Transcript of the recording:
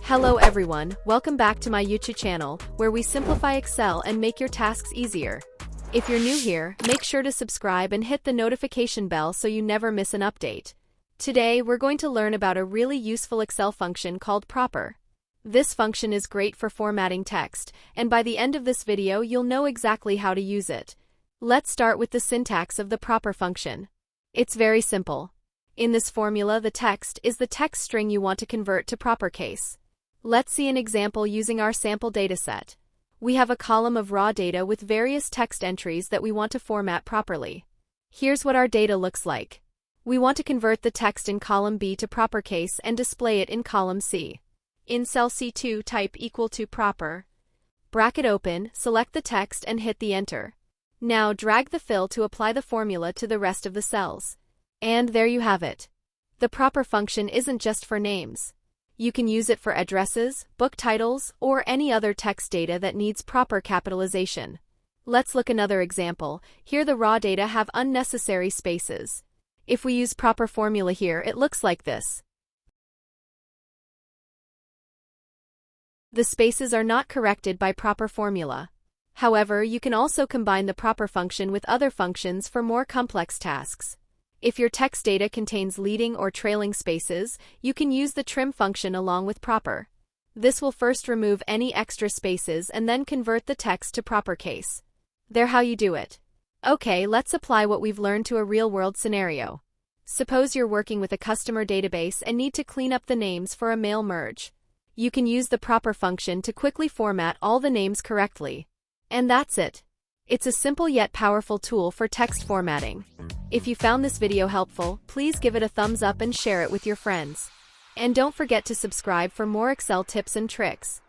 Hello everyone, welcome back to my YouTube channel, where we simplify Excel and make your tasks easier. If you're new here, make sure to subscribe and hit the notification bell so you never miss an update. Today, we're going to learn about a really useful Excel function called proper. This function is great for formatting text, and by the end of this video you'll know exactly how to use it. Let's start with the syntax of the proper function. It's very simple. In this formula, the text is the text string you want to convert to proper case. Let's see an example using our sample dataset. We have a column of raw data with various text entries that we want to format properly. Here's what our data looks like. We want to convert the text in column B to proper case and display it in column C. In cell C2, type equal to proper. Bracket open, select the text and hit the enter. Now drag the fill to apply the formula to the rest of the cells. And there you have it. The proper function isn't just for names. You can use it for addresses, book titles, or any other text data that needs proper capitalization. Let's look another example. Here the raw data have unnecessary spaces. If we use proper formula here, it looks like this. The spaces are not corrected by proper formula. However, you can also combine the proper function with other functions for more complex tasks. If your text data contains leading or trailing spaces, you can use the trim function along with proper. This will first remove any extra spaces and then convert the text to proper case. There how you do it. Okay, let's apply what we've learned to a real-world scenario. Suppose you're working with a customer database and need to clean up the names for a mail merge. You can use the proper function to quickly format all the names correctly. And that's it. It's a simple yet powerful tool for text formatting. If you found this video helpful, please give it a thumbs up and share it with your friends. And don't forget to subscribe for more Excel tips and tricks.